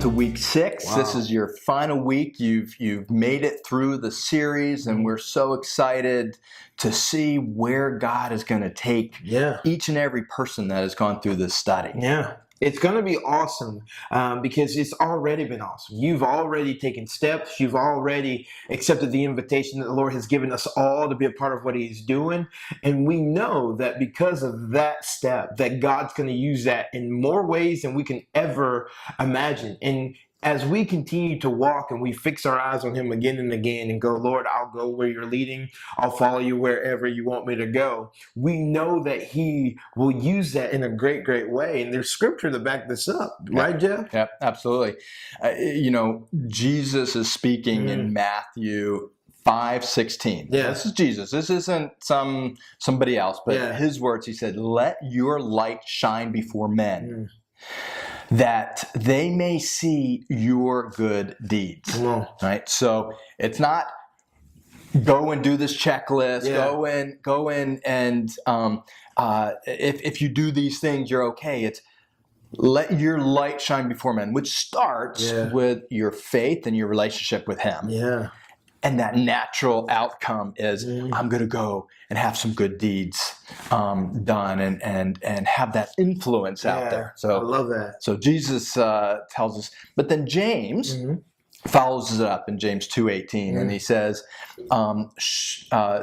to week 6. Wow. This is your final week. You've made it through the series, and we're so excited to see where God is going to take each and every person that has gone through this study. Yeah. It's going to be awesome because it's already been awesome. You've already taken steps. You've already accepted the invitation that the Lord has given us all to be a part of what He's doing. And we know that because of that step, that God's going to use that in more ways than we can ever imagine. And as we continue to walk and we fix our eyes on Him again and again and go, Lord, I'll go where you're leading. I'll follow you wherever you want me to go. We know that He will use that in a great, great way. And there's scripture to back this up. Right, Jeff? Yeah, absolutely. Jesus is speaking in Matthew 5:16. Yeah. This is Jesus. This isn't somebody else, but His words. He said, let your light shine before men, that they may see your good deeds. Right? So it's not go and do this checklist, go in and if you do these things, you're okay. It's let your light shine before men, which starts with your faith and your relationship with Him. Yeah. And that natural outcome is I'm going to go and have some good deeds done and have that influence out there. So I love that. So Jesus tells us, but then James follows it up in James 2:18, and he says,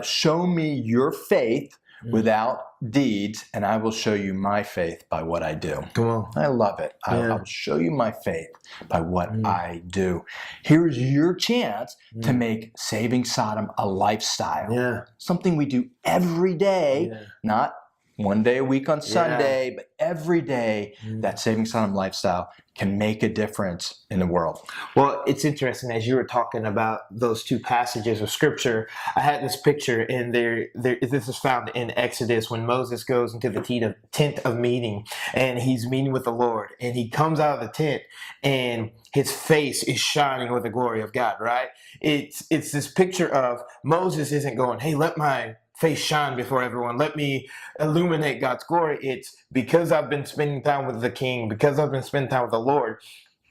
show me your faith without deeds, and I will show you my faith by what I do. Come on. I love it. I will show you my faith by what I do. Here's your chance to make saving Sodom a lifestyle. Yeah. Something we do every day, not one day a week on Sunday, but every day. That saving Sodom lifestyle can make a difference in the world. Well, it's interesting as you were talking about those two passages of scripture. I had this picture in there. This is found in Exodus when Moses goes into the tent of meeting, and he's meeting with the Lord, and he comes out of the tent, and his face is shining with the glory of God. Right? It's this picture of Moses isn't going, "Hey, let my face shine before everyone. Let me illuminate God's glory." It's because I've been spending time with the King, because I've been spending time with the Lord,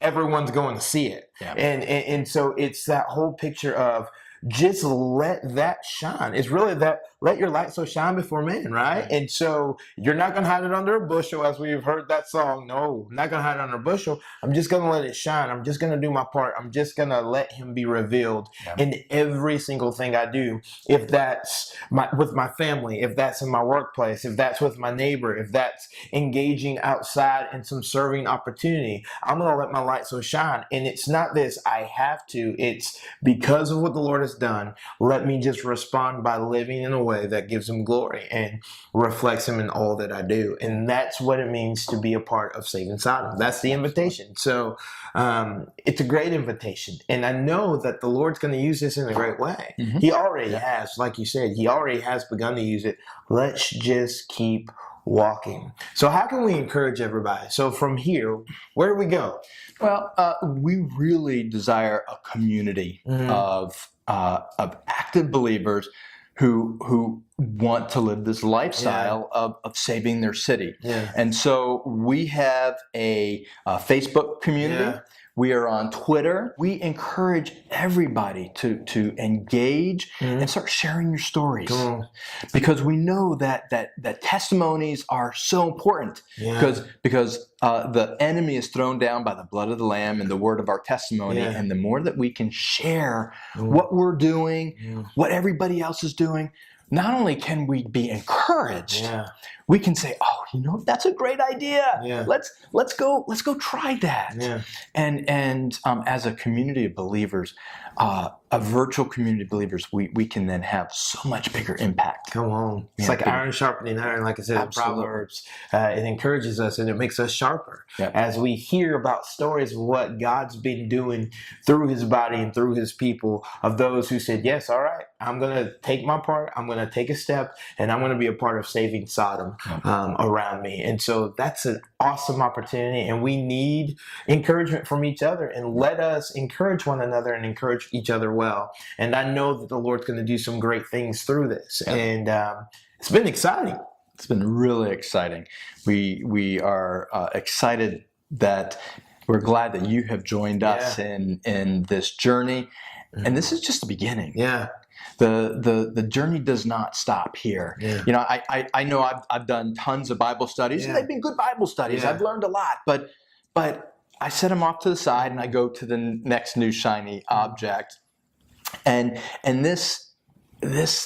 everyone's going to see it. Yeah. And so it's that whole picture of just let that shine. It's really that let your light so shine before men, right? And so you're not going to hide it under a bushel, as we've heard that song. No, I'm not going to hide it under a bushel. I'm just going to let it shine. I'm just going to do my part. I'm just going to let Him be revealed in every single thing I do. If that's with my family, if that's in my workplace, if that's with my neighbor, if that's engaging outside in some serving opportunity, I'm going to let my light so shine. And it's not this, I have to. It's because of what the Lord has done. Let me just respond by living in a way that gives Him glory and reflects Him in all that I do. And that's what it means to be a part of Saving Sodom. That's the invitation. So it's a great invitation. And I know that the Lord's going to use this in a great way. He already has, like you said, He already has begun to use it. Let's just keep walking. So how can we encourage everybody? So from here, where do we go? Well, we really desire a community of active believers who want to live this lifestyle of saving their city. And so we have a Facebook community. We are on Twitter. We encourage everybody to engage and start sharing your stories, because we know that testimonies are so important. Because the enemy is thrown down by the blood of the Lamb and the word of our testimony. And the more that we can share what we're doing, what everybody else is doing, not only can we be encouraged, we can say, "Oh, that's a great idea. Let's go try that." And as a community of believers, a virtual community of believers, we can then have so much bigger impact. Come on. It's like iron sharpening iron, like I said in Proverbs. It encourages us and it makes us sharper. As we hear about stories of what God's been doing through His body and through His people, of those who said, yes, all right, I'm going to take my part, I'm going to take a step, and I'm going to be a part of saving Sodom around me. And so that's an awesome opportunity, and we need encouragement from each other, and let us encourage one another and encourage each other well. And I know that the Lord's going to do some great things through this. And it's been exciting. It's been really exciting. We are excited that We're glad that you have joined us in this journey. And this is just the beginning. Yeah. The journey does not stop here. Yeah. You know, I know I've done tons of Bible studies, and they've been good Bible studies. Yeah. I've learned a lot, but I set them off to the side and I go to the next new shiny object. And this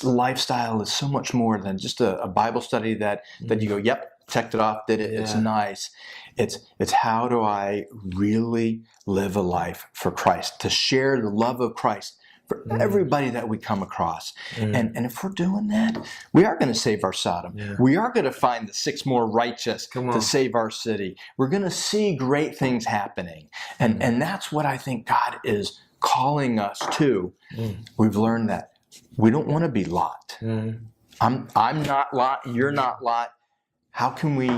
lifestyle is so much more than just a Bible study that you go, yep, checked it off, did it, it's nice. It's how do I really live a life for Christ, to share the love of Christ for everybody that we come across. And if we're doing that, we are going to save our Sodom. Yeah. We are going to find the 6 more righteous to save our city. We're going to see great things happening. And that's what I think God is calling us to. We've learned that we don't want to be Lot. I'm not Lot, you're not Lot. How can we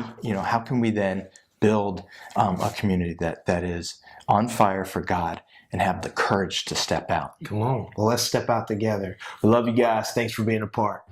then build a community that is on fire for God and have the courage to step out? Come on. Well, let's step out together. We love you guys. Thanks for being a part.